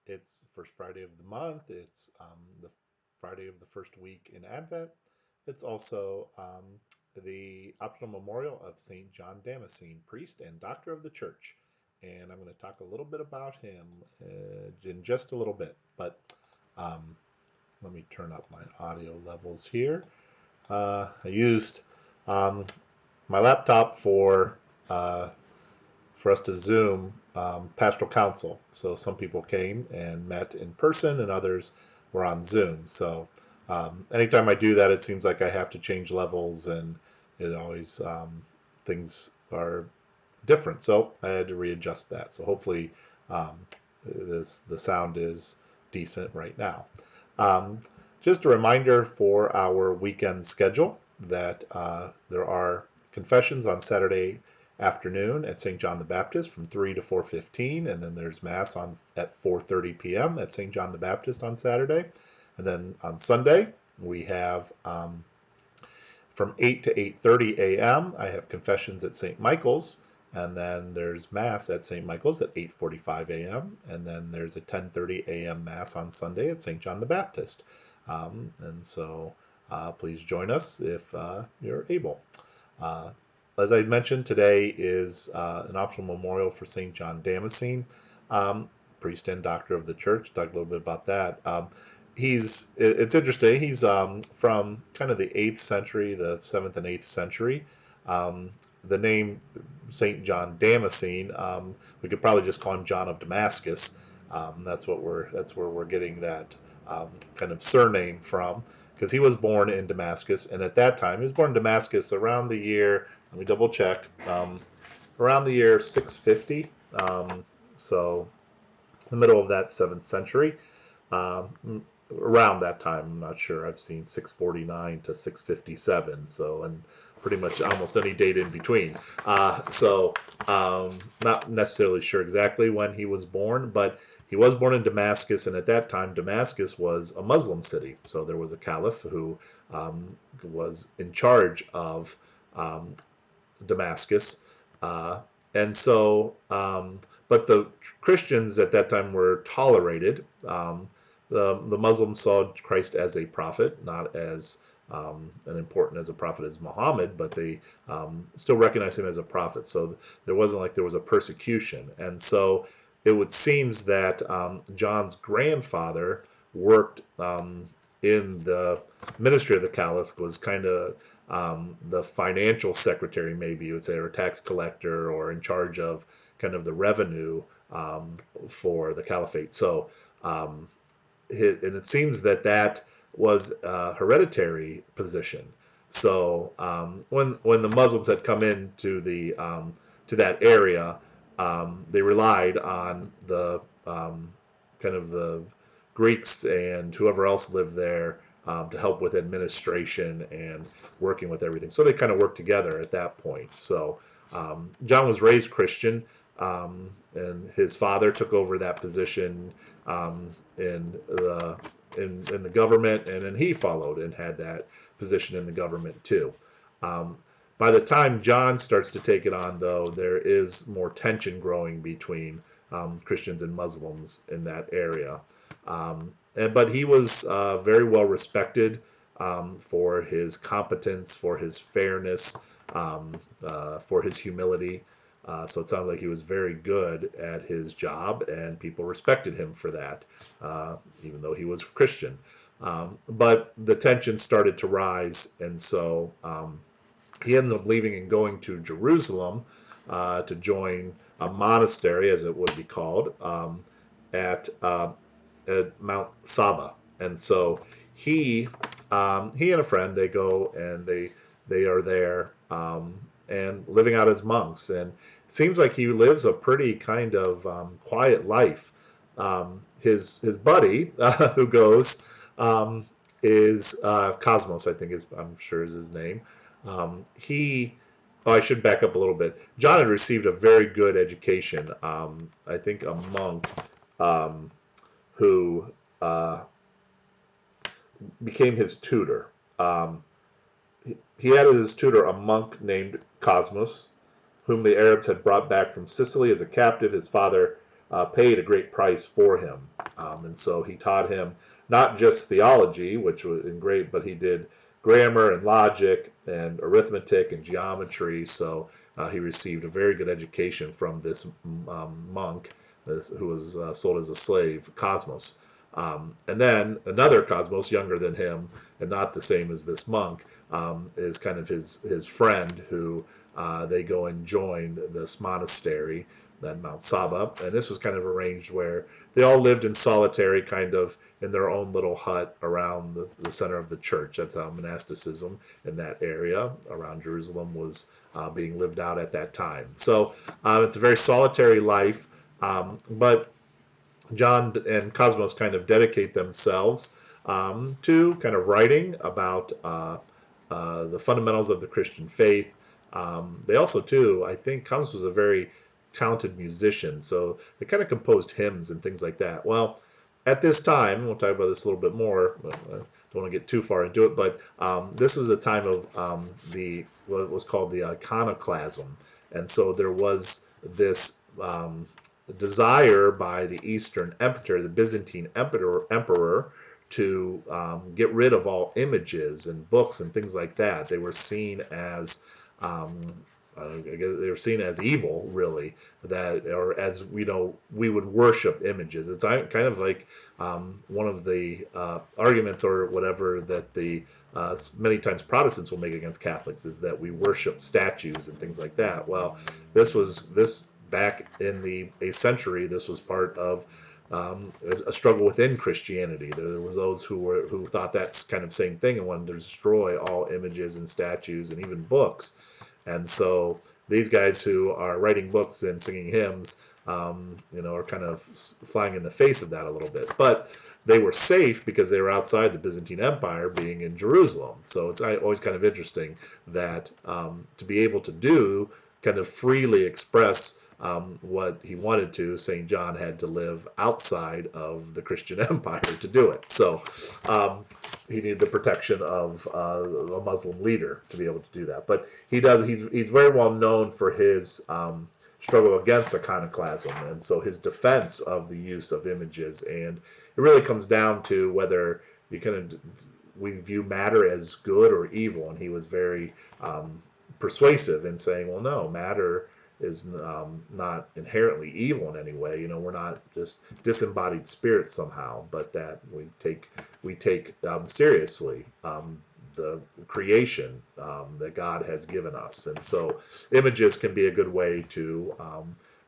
It's the first Friday of the month. It's the Friday of the first week in Advent. It's also the optional memorial of St. John Damascene, priest and doctor of the church. And I'm going to talk a little bit about him in just a little bit. But um, let me turn up my audio levels here. I used um, my laptop for us to Zoom pastoral council. So some people came and met in person, and others were on Zoom. So anytime I do that, it seems like I have to change levels, and it always things are different. So I had to readjust that. So hopefully um, the sound is decent right now. Um, just a reminder for our weekend schedule that there are confessions on Saturday afternoon at St. John the Baptist from 3 to 4:15, and then there's Mass on at 4:30 p.m. at St. John the Baptist on Saturday. And then on Sunday, we have from 8 to 8:30 a.m. I have confessions at St. Michael's, and then there's Mass at St. Michael's at 8:45 a.m. And then there's a 10:30 a.m. Mass on Sunday at St. John the Baptist. And so please join us if you're able. Uh, as I mentioned, today is an optional memorial for St. John Damascene, um, priest and doctor of the church. Talk a little bit about that. It's interesting. He's from kind of the 8th century, the 7th and 8th century. Um, the name St. John Damascene, we could probably just call him John of Damascus. That's where we're getting that kind of surname from, because he was born in Damascus, and at that time he was born in Damascus around the year. Let me double check. Around the year 650. So the middle of that 7th century. Around that time, I'm not sure. I've seen 649 to 657. So, and pretty much almost any date in between. Not necessarily sure exactly when he was born, but he was born in Damascus, and at that time, Damascus was a Muslim city. So there was a caliph who was in charge of um, Damascus. Uh, and so, but the Christians at that time were tolerated. The Muslims saw Christ as a prophet, not as an important as a prophet as Muhammad, but they still recognized him as a prophet. So there wasn't like there was a persecution. And so it would seems that John's grandfather worked in the ministry of the caliph, was kind of the financial secretary, maybe you would say, or tax collector, or in charge of kind of the revenue um, for the caliphate. So, and it seems that that was a hereditary position. So when the Muslims had come into the to that area, they relied on the kind of the Greeks and whoever else lived there to help with administration and working with everything. So they kind of worked together at that point. So John was raised Christian, and his father took over that position um, in the in the government, and then he followed and had that position in the government too. Um, by the time John starts to take it on, though, there is more tension growing between Christians and Muslims in that area. But he was very well respected for his competence, for his fairness, for his humility. So it sounds like he was very good at his job, and people respected him for that, even though he was Christian. But the tension started to rise, and so he ends up leaving and going to Jerusalem to join a monastery, as it would be called, at, uh, at Mount Saba. And so he and a friend, they go and they are there and living out as monks. And it seems like he lives a pretty kind of quiet life. His buddy who goes is Cosmos, I think is I'm sure is his name. He Oh, I should back up a little bit. John had received a very good education. I think a monk um, who became his tutor. Um, he had as his tutor a monk named Cosmos, whom the Arabs had brought back from Sicily as a captive. His father paid a great price for him. And so he taught him not just theology, which was great, but he did grammar and logic and arithmetic and geometry. So he received a very good education from this monk who was sold as a slave, Cosmos. And then another Cosmos, younger than him and not the same as this monk, is kind of his friend who they go and join this monastery at Mount Saba. And this was kind of arranged where they all lived in solitary, kind of in their own little hut around the center of the church. That's how monasticism in that area around Jerusalem was being lived out at that time. So it's a very solitary life, but John and Cosmos kind of dedicate themselves to kind of writing about the fundamentals of the Christian faith. They also, too, I think Cosmos was a very talented musician, so they kind of composed hymns and things like that. Well, at this time, we'll talk about this a little bit more. I don't want to get too far into it, but this was the time of the what was called the iconoclasm, and so there was this desire by the Eastern Emperor, the Byzantine emperor, to get rid of all images and books and things like that. They were seen as I guess they were seen as evil, really, that or as we would worship images. It's kind of like one of the arguments or whatever that the many times Protestants will make against Catholics is that we worship statues and things like that. Well, this back in the 8th century. This was part of a struggle within Christianity. There was those who thought that's kind of same thing and wanted to destroy all images and statues and even books. And so these guys who are writing books and singing hymns, are kind of flying in the face of that a little bit. But they were safe because they were outside the Byzantine Empire, being in Jerusalem. So it's always kind of interesting that to be able to do kind of freely express what he wanted to, St. John had to live outside of the Christian Empire to do it. So he needed the protection of a Muslim leader to be able to do that. But he's very well known for his struggle against iconoclasm, and so his defense of the use of images. And it really comes down to whether we view matter as good or evil, and he was very persuasive in saying, well, no, matter is not inherently evil in any way. We're not just disembodied spirits somehow, but that we take seriously the creation that God has given us. And so images can be a good way to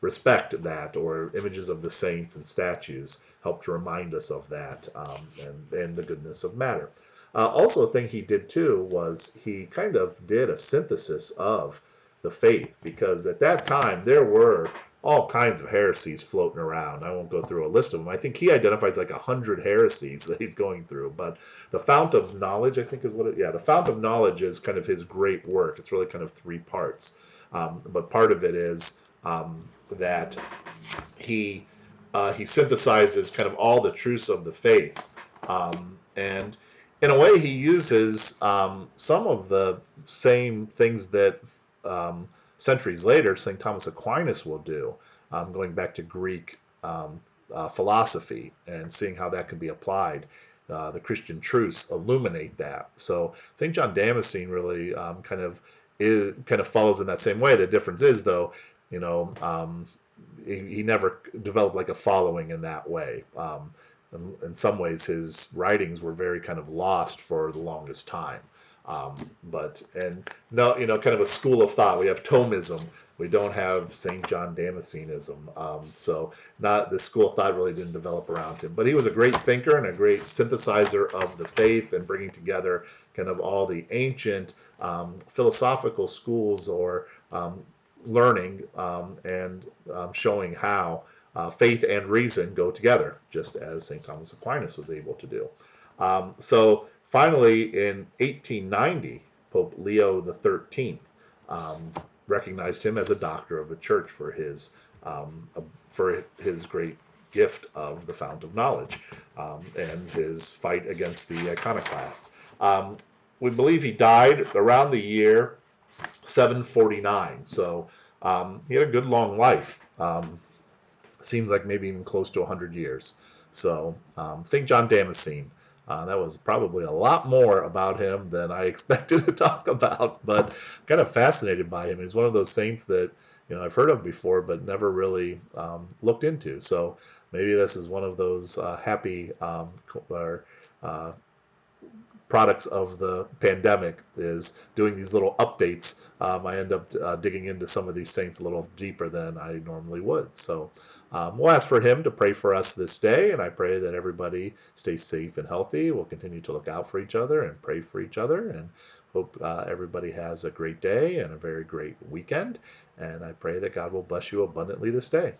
respect that, or images of the saints and statues help to remind us of that and the goodness of matter. Also, a thing he did too was he kind of did a synthesis of the faith, because at that time there were all kinds of heresies floating around. I won't go through a list of them. I think he identifies like 100 heresies that he's going through. But the Fount of Knowledge, I think is the Fount of Knowledge is kind of his great work. It's really kind of 3 parts. But part of it is that he synthesizes kind of all the truths of the faith. And in a way, he uses some of the same things that centuries later St. Thomas Aquinas will do, going back to Greek philosophy and seeing how that can be applied. The Christian truths illuminate that. So St. John Damascene really kind of follows in that same way. The difference is, though, he never developed like a following in that way. In some ways, his writings were very kind of lost for the longest time. Kind of a school of thought. We have Thomism. We don't have St. John Damascenism. So the school of thought really didn't develop around him. But he was a great thinker and a great synthesizer of the faith and bringing together kind of all the ancient philosophical schools or learning and showing how faith and reason go together, just as St. Thomas Aquinas was able to do. So finally, in 1890, Pope Leo XIII recognized him as a doctor of the church for his great gift of the Fount of Knowledge and his fight against the iconoclasts. We believe he died around the year 749, so he had a good long life. Seems like maybe even close to 100 years. So St. John Damascene. That was probably a lot more about him than I expected to talk about, but kind of fascinated by him. He's one of those saints that I've heard of before, but never really looked into. So maybe this is one of those happy or uh, products of the pandemic is doing these little updates. I end up digging into some of these saints a little deeper than I normally would. So we'll ask for him to pray for us this day, and I pray that everybody stays safe and healthy. We'll continue to look out for each other and pray for each other, and hope everybody has a great day and a very great weekend. And I pray that God will bless you abundantly this day.